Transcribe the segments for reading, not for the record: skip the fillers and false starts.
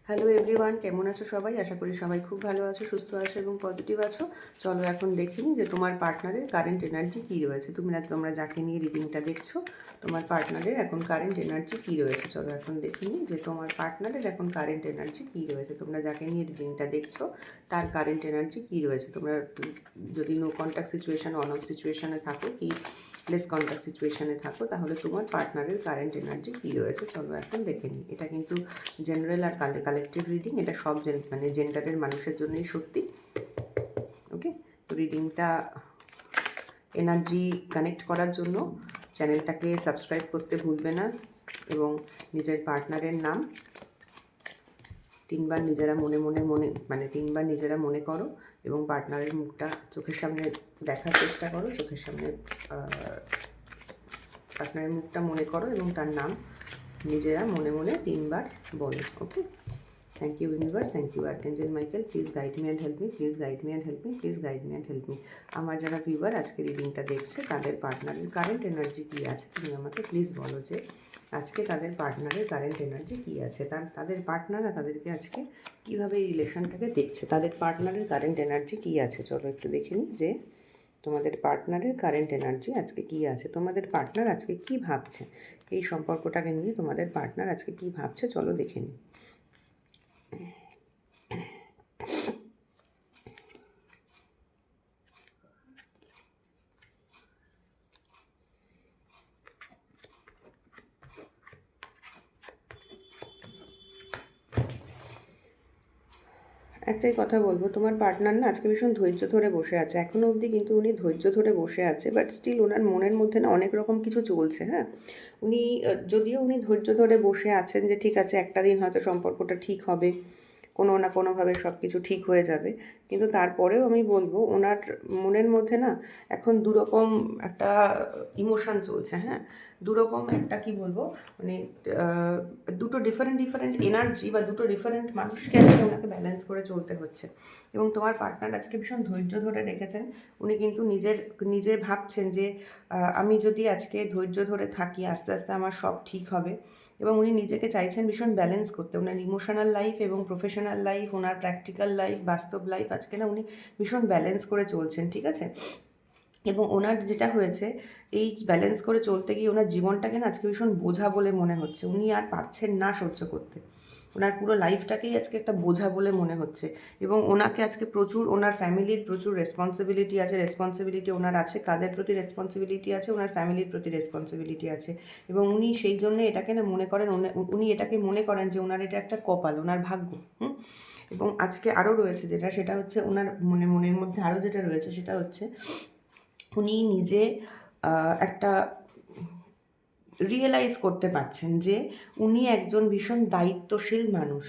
Hello everyone, কেমন আছো সবাই? আশা করি সবাই খুব ভালো আছো, সুস্থ আছো এবং পজিটিভ আছো। চলো এখন দেখে নিই যে তোমার পার্টনারের কারেন্ট এনার্জি কী রয়েছে। তোমরা যাকে নিয়ে রিডিংটা দেখছো, তোমার পার্টনারের এখন কারেন্ট এনার্জি কী রয়েছে। চলো এখন দেখে নিই যে তোমার পার্টনারের এখন কারেন্ট এনার্জি কী রয়েছে। তোমরা যাকে নিয়ে রিডিংটা দেখছো তার কারেন্ট এনার্জি কী রয়েছে। তোমরা যদি no contact situation, on off সিচুয়েশানে থাকো কি লেস কন্ট্যাক্ট সিচুয়েশানে থাকো, তাহলে তোমার পার্টনারের কারেন্ট এনার্জি কী রয়েছে চলো এখন দেখে নিই। এটা কিন্তু জেনারেল আর কালেকটিভ রিডিং, এটা সব জেন্ডারের মানুষের জন্যই সত্যি। ওকে, তো রিডিংটা এনার্জি কানেক্ট করার জন্য চ্যানেলটাকে সাবস্ক্রাইব করতে ভুলবে না এবং নিজের পার্টনারের নাম তিনবার নিজেরা তিনবার নিজেরা মনে করো এবং পার্টনারের মুখটা চোখের সামনে দেখার চেষ্টা করো। চোখের সামনে পার্টনারের মুখটা মনে করো এবং তার নাম নিজেরা মনে মনে তিনবার বলো। Okay, thank you universe, thank you archangel Michael, please guide me and help me, please guide me and help me, please guide me and help me. আমার যারা ভিউয়ার আজকে রিডিংটা দেখছে তাদের পার্টনারের কারেন্ট এনার্জি কী আছে, তুমি আমাকে প্লিজ বলো যে আজকে তাদের পার্টনারের কারেন্ট এনার্জি কী আছে। তাদের পার্টনাররা তাদেরকে আজকে কীভাবে এই রিলেশনটাকে দেখছে, তাদের পার্টনারের কারেন্ট এনার্জি কী আছে। চলো একটু দেখে নিই যে তোমাদের পার্টনারের কারেন্ট এনার্জি আজকে কী আছে। তোমাদের পার্টনার আজকে কী ভাবছে এই সম্পর্কটাকে নিয়ে, তোমাদের পার্টনার আজকে কী ভাবছে চলো দেখে নিই। একটাই কথা বলবো, তোমার পার্টনার না আজকে ভীষণ ধৈর্য ধরে বসে আছে। এখনও অবধি কিন্তু উনি ধৈর্য ধরে বসে আছে, বাট স্টিল ওনার মনের মধ্যে না অনেক রকম কিছু চলছে। হ্যাঁ, যদিও উনি ধৈর্য ধরে বসে আছেন যে ঠিক আছে একটা দিন হয়তো সম্পর্কটা ঠিক হবে, কোনো না কোনোভাবে সব কিছু ঠিক হয়ে যাবে, কিন্তু তারপরেও আমি বলবো ওনার মনের মধ্যে না এখন দুরকম একটা ইমোশান চলছে। হ্যাঁ, দুরকম একটা কি বলবো মানে দুটো ডিফারেন্ট এনার্জি বা দুটো ডিফারেন্ট মানুষকে আজকে ওনাকে ব্যালেন্স করে চলতে হচ্ছে। এবং তোমার পার্টনার আজকে ভীষণ ধৈর্য ধরে রেখেছেন। উনি কিন্তু নিজে ভাবছেন যে আমি যদি আজকে ধৈর্য ধরে থাকি আস্তে আস্তে আমার সব ঠিক হবে। এবং উনি নিজেকে চাইছেন ভীষণ ব্যালেন্স করতে, ওনার ইমোশনাল লাইফ এবং প্রফেশনাল লাইফ, ওনার প্র্যাকটিক্যাল লাইফ, বাস্তব লাইফ আজকে না উনি ভীষণ ব্যালেন্স করে চলছেন। ঠিক আছে, এবং ওনার যেটা হয়েছে এই ব্যালেন্স করে চলতে গিয়ে ওনার জীবনটাকে না আজকে ভীষণ বোঝা বলে মনে হচ্ছে। উনি আর পারছেন না সহ্য করতে, ওনার পুরো লাইফটাকেই আজকে একটা বোঝা বলে মনে হচ্ছে। এবং ওনাকে আজকে প্রচুর ওনার ফ্যামিলির প্রচুর রেসপন্সিবিলিটি ওনার আছে। কাদের প্রতি রেসপন্সিবিলিটি আছে? ওনার ফ্যামিলির প্রতি রেসপন্সিবিলিটি আছে। এবং উনি সেই জন্য এটাকে না মনে করেন, উনি এটাকে মনে করেন যে ওনার এটা একটা কপাল, ওনার ভাগ্য। এবং আজকে আরও রয়েছে সেটা হচ্ছে ওনার মনের মধ্যে আরও যেটা রয়েছে সেটা হচ্ছে উনি নিজে একটা রিয়েলাইজ করতে পারছেন যে উনি একজন ভীষণ দায়িত্বশীল মানুষ।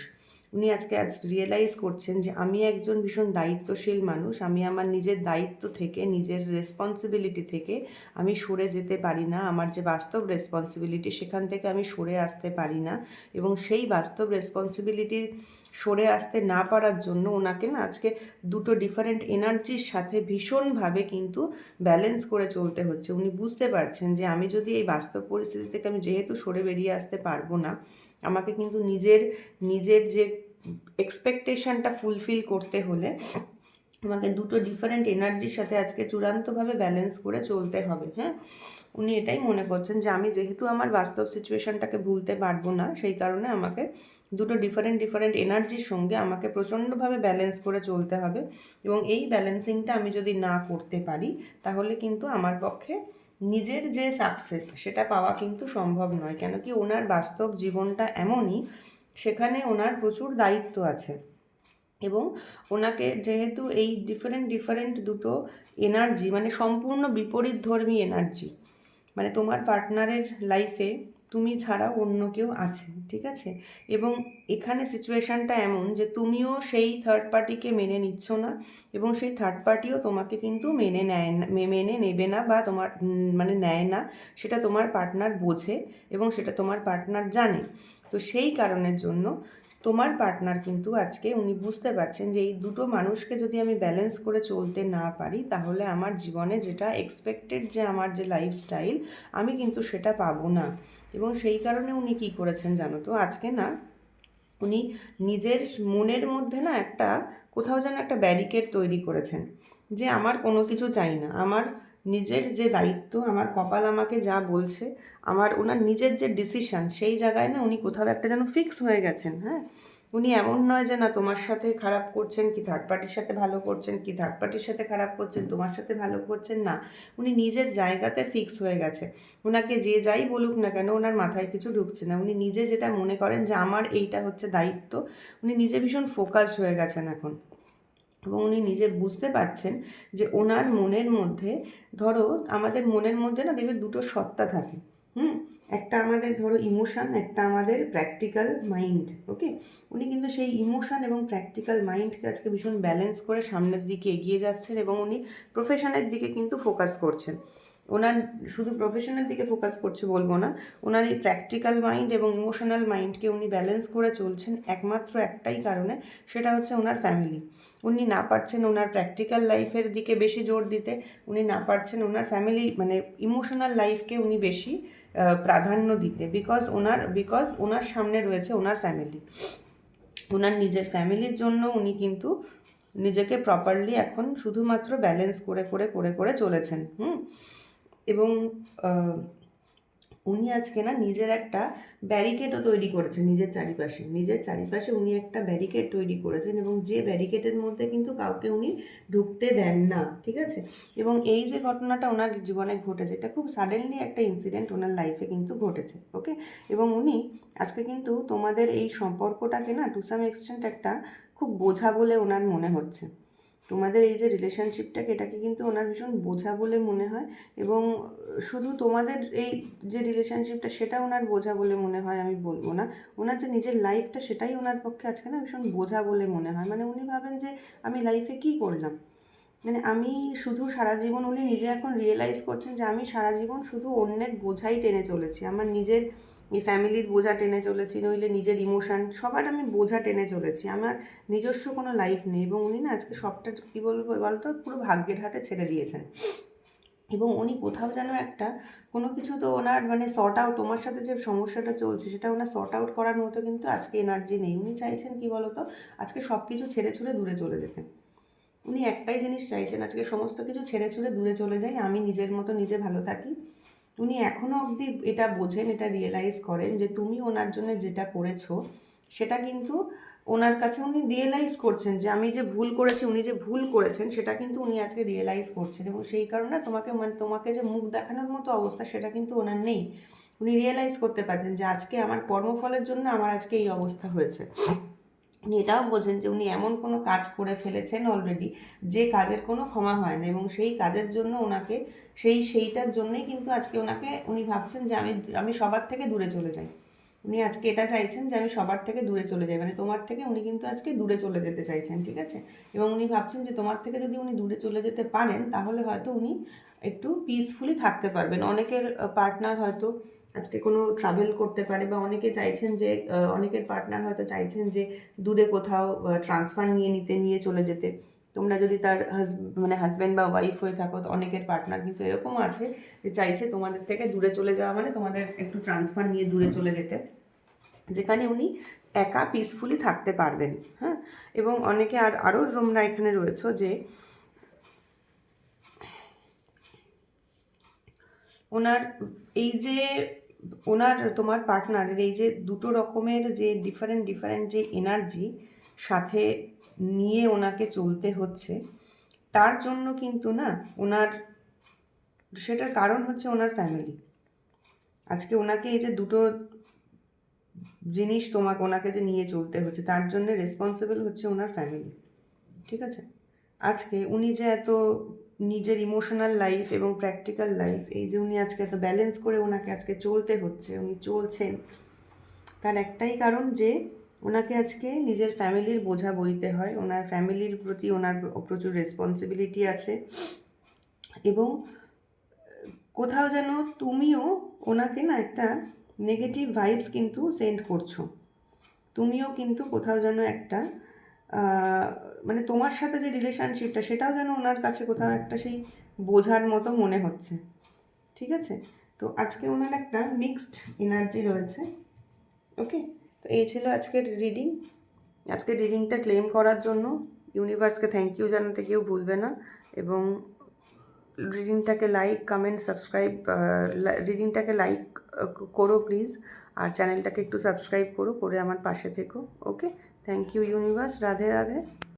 উনি আজ রিয়েলাইজ করছেন যে আমি একজন ভীষণ দায়িত্বশীল মানুষ, আমি আমার নিজের দায়িত্ব থেকে, নিজের রেসপন্সিবিলিটি থেকে আমি সরে যেতে পারি না। আমার যে বাস্তব রেসপন্সিবিলিটি সেখান থেকে আমি সরে আসতে পারি না। এবং সেই বাস্তব রেসপন্সিবিলিটির সরে আসতে না পারার জন্য ওনাকে না আজকে দুটো ডিফারেন্ট এনার্জির সাথে ভীষণভাবে কিন্তু ব্যালেন্স করে চলতে হচ্ছে। উনি বুঝতে পারছেন যে আমি যদি এই বাস্তব পরিস্থিতি থেকে আমি যেহেতু সরে বেরিয়ে আসতে পারবো না, আমাকে কিন্তু নিজের যে এক্সপেকটেশনটা ফুলফিল করতে হলে আমাকে দুটো ডিফারেন্ট এনার্জির সাথে আজকে চূড়ান্তভাবে ব্যালেন্স করে চলতে হবে। হ্যাঁ, উনি এটাই মনে করছেন যে আমি যেহেতু আমার বাস্তব সিচুয়েশনটাকে ভুলতে পারবো না, সেই কারণে আমাকে দুটো ডিফারেন্ট এনার্জির সঙ্গে আমাকে প্রচণ্ডভাবে ব্যালেন্স করে চলতে হবে। এবং এই ব্যালেন্সিংটা আমি যদি না করতে পারি তাহলে কিন্তু আমার পক্ষে নিজের যে সাকসেস সেটা পাওয়া কিন্তু সম্ভব নয়। কেন কি ওনার বাস্তব জীবনটা এমনই, সেখানে ওনার প্রচুর দায়িত্ব আছে। এবং ওনাকে যেহেতু এই ডিফারেন্ট দুটো এনার্জি মানে সম্পূর্ণ বিপরীতধর্মী এনার্জি, মানে তোমার পার্টনারের লাইফে তুমি ছাড়া অন্য কেউ আছে। ঠিক আছে, এবং এখানে সিচুয়েশানটা এমন যে তুমিও সেই থার্ড পার্টিকে মেনে নিচ্ছ না এবং সেই থার্ড পার্টিও তোমাকে কিন্তু মেনে নেবে না বা তোমার মানে নেয় না। সেটা তোমার পার্টনার বোঝে এবং সেটা তোমার পার্টনার জানে। তো সেই কারণের জন্য তোমার পার্টনার কিন্তু আজকে উনি বুঝতে পারছেন যে এই দুটো মানুষকে যদি আমি ব্যালেন্স করে চলতে না পারি তাহলে আমার জীবনে যেটা এক্সপেক্টেড যে আমার যে লাইফস্টাইল আমি কিন্তু সেটা পাবো না। এবং সেই কারণে উনি কী করেছেন জানো তো, আজকে না উনি নিজের মনের মধ্যে না একটা কোথাও যেন একটা ব্যারিকেড তৈরি করেছেন যে আমার কোনো কিছু চাই না, আমার নিজের যে দায়িত্ব, আমার কপাল আমাকে যা বলছে, আমার ওনার নিজের যে ডিসিশন, সেই জায়গায় না উনি কোথাও একটা যেন ফিক্স হয়ে গেছেন। হ্যাঁ, উনি এমন নয় যে না তোমার সাথে খারাপ করছেন, কি থার্ড পার্টির সাথে ভালো করছেন, কি থার্ড পার্টির সাথে খারাপ করছেন, তোমার সাথে ভালো করছেন, না, উনি নিজের জায়গাতে ফিক্স হয়ে গেছে। ওনাকে যে যাই বলুক না কেন ওনার মাথায় কিছু ঢুকছে না, উনি নিজে যেটা মনে করেন যে আমার এইটা হচ্ছে দায়িত্ব, উনি নিজে ভীষণ ফোকাসড হয়ে গেছেন এখন। এবং উনি নিজে বুঝতে পারছেন যে ওনার মনের মধ্যে, ধরো আমাদের মনের মধ্যে না দেখবে দুটো সত্তা থাকে। একটা আমাদের ধরো ইমোশন, একটা আমাদের প্র্যাকটিক্যাল মাইন্ড। ওকে, উনি কিন্তু সেই ইমোশন এবং প্র্যাকটিক্যাল মাইন্ডকে আজকে ভীষণ ব্যালেন্স করে সামনের দিকে এগিয়ে যাচ্ছেন এবং উনি প্রফেশনের দিকে কিন্তু ফোকাস করছেন। ওনার শুধু প্রফেশনের দিকে ফোকাস করছে বলবো না, ওনার এই প্র্যাকটিক্যাল মাইন্ড এবং ইমোশনাল মাইন্ডকে উনি ব্যালেন্স করে চলছেন একমাত্র একটাই কারণে, সেটা হচ্ছে ওনার ফ্যামিলি। উনি না পারছেন ওনার প্র্যাকটিক্যাল লাইফের দিকে বেশি জোর দিতে, উনি না পারছেন ওনার ফ্যামিলি মানে ইমোশনাল লাইফকে উনি বেশি প্রাধান্য দিতে, বিকজ ওনার সামনে রয়েছে ওনার ফ্যামিলি। ওনার নিজের ফ্যামিলির জন্য উনি কিন্তু নিজেকে প্রপারলি এখন শুধুমাত্র ব্যালেন্স করে করে করে করে চলেছেন। এবং উনি আজকে না নিজের একটা ব্যারিকেডও তৈরি করেছেন নিজের চারিপাশে উনি একটা ব্যারিকেড তৈরি করেছেন, এবং যে ব্যারিকেডের মধ্যে কিন্তু কাউকে উনি ঢুকতে দেন না, ঠিক আছে। এবং এই যে ঘটনাটা ওনার জীবনে ঘটেছে, এটা খুব সাডেনলি একটা ইনসিডেন্ট ওনার লাইফে কিন্তু ঘটেছে। ওকে, এবং উনি আজকে কিন্তু তোমাদের এই সম্পর্কটাকে না টু সাম এক্সটেন্ট একটা খুব বোঝা বলে ওনার মনে হচ্ছে। তোমাদের এই যে রিলেশনশিপটাকে, এটাকে কিন্তু ওনার ভীষণ বোঝা বলে মনে হয়। এবং শুধু তোমাদের এই যে রিলেশনশিপটা সেটা ওনার বোঝা বলে মনে হয় আমি বলবো না, ওনার যে নিজের লাইফটা সেটাই ওনার পক্ষে আজকে না ভীষণ বোঝা বলে মনে হয়। মানে উনি ভাবেন যে আমি লাইফে কী করলাম, মানে আমি শুধু সারা জীবন, উনি নিজে এখন রিয়েলাইজ করছেন যে আমি সারা জীবন শুধু অন্যের বোঝাই টেনে চলেছি, আমার নিজের এই ফ্যামিলির বোঝা টেনে চলেছি, নইলে নিজের ইমোশান, সবার আমি বোঝা টেনে চলেছি, আমার নিজস্ব কোনো লাইফ নেই। এবং উনি না আজকে সবটা কী বলবো বলতো পুরো ভাগ্যের হাতে ছেড়ে দিয়েছেন। এবং উনি কোথাও যেন একটা কোনো কিছু তো ওনার মানে সর্ট আউট, তোমার সাথে যে সমস্যাটা চলছে সেটা ওনার সর্ট আউট করার মতো কিন্তু আজকে এনার্জি নেই। উনি চাইছেন কি বলতো, আজকে সব কিছু ছেড়ে ছুড়ে দূরে চলে যেতে। উনি একটাই জিনিস চাইছেন, আজকে সমস্ত কিছু ছেড়ে ছুড়ে দূরে চলে যাই, আমি নিজের মতো নিজে ভালো থাকি। উনি এখনও অবধি এটা বোঝেন, এটা রিয়েলাইজ করেন যে তুমি ওনার জন্য যেটা করেছো সেটা কিন্তু ওনার কাছে উনি রিয়েলাইজ করছেন যে আমি যে ভুল করেছি, উনি যে ভুল করেছেন সেটা কিন্তু উনি আজকে রিয়েলাইজ করছেন। এবং সেই কারণে তোমাকে যে মুখ দেখানোর মতো অবস্থা সেটা কিন্তু ওনার নেই। উনি রিয়েলাইজ করতে পারছেন যে আজকে আমার কর্মফলের জন্য আমার আজকে এই অবস্থা হয়েছে। উনি এটাও বোঝেন যে উনি এমন কোনো কাজ করে ফেলেছেন অলরেডি যে কাজের কোনো ক্ষমা হয় না, এবং সেই কাজের জন্য ওনাকে সেইটার জন্যই কিন্তু আজকে উনি ভাবছেন যে আমি সবার থেকে দূরে চলে যাই। উনি আজকে এটা চাইছেন যে আমি সবার থেকে দূরে চলে যাই, মানে তোমার থেকে উনি কিন্তু আজকে দূরে চলে যেতে চাইছেন, ঠিক আছে। এবং উনি ভাবছেন যে তোমার থেকে যদি উনি দূরে চলে যেতে পারেন তাহলে হয়তো উনি একটু পিসফুলি থাকতে পারবেন। অনেকের পার্টনার হয়তো আজকে কোনো ট্রাভেল করতে পারে, বা অনেকে চাইছেন যে অনেকের পার্টনার হয়তো চাইছেন যে দূরে কোথাও ট্রান্সফার নিয়ে চলে যেতে। তোমরা যদি তার হাজব্যান্ড বা ওয়াইফ হয়ে থাকো, তো অনেকের পার্টনার কিন্তু এরকমও আছে যে চাইছে তোমাদের থেকে দূরে চলে যাওয়া, মানে তোমাদের একটু ট্রান্সফার নিয়ে দূরে চলে যেতে, যেখানে উনি একা পিসফুলি থাকতে পারবেন। হ্যাঁ, এবং অনেকে আরও তোমরা এখানে রয়েছো যে ওনার এই যে তোমার পার্টনারের এই যে দুটো রকমের যে ডিফারেন্ট যে এনার্জি সাথে নিয়ে ওনাকে চলতে হচ্ছে, তার জন্য কিন্তু না সেটার কারণ হচ্ছে ওনার ফ্যামিলি। আজকে ওনাকে এই যে দুটো জিনিস ওনাকে যে নিয়ে চলতে হচ্ছে, তার জন্য রেসপন্সিবল হচ্ছে ওনার ফ্যামিলি, ঠিক আছে। আজকে উনি যে এত নিজের ইমোশনাল লাইফ এবং প্র্যাকটিক্যাল লাইফ, এই যে উনি আজকে এত ব্যালেন্স করে ওনাকে আজকে চলতে হচ্ছে, উনি চলছেন, তার একটাই কারণ যে ওনাকে আজকে নিজের ফ্যামিলির বোঝা বইতে হয়, ওনার ফ্যামিলির প্রতি ওনার প্রচুর রেসপন্সিবিলিটি আছে। এবং কোথাও যেন তুমিও ওনাকে না একটা নেগেটিভ ভাইবস কিন্তু সেন্ড করছো, তুমিও কিন্তু কোথাও যেন একটা মানে তোমার সাথে যে রিলেশনশিপটা সেটাও যেন ওনার কাছে কোথাও একটা সেই বোঝার মতো মনে হচ্ছে, ঠিক আছে। তো আজকে ওনার একটা মিক্সড এনার্জি রয়েছে। ওকে, তো এই ছিল আজকের রিডিং। আজকের রিডিংটা ক্লেম করার জন্য ইউনিভার্সকে থ্যাংক ইউ জানাতে কেউ ভুলবে না, এবং রিডিংটাকে লাইক, কমেন্ট, সাবস্ক্রাইব, রিডিংটাকে লাইক করো প্লিজ, আর চ্যানেলটাকে একটু সাবস্ক্রাইব করে আমার পাশে থেকো। Okay, thank you universe. Radhe Radhe.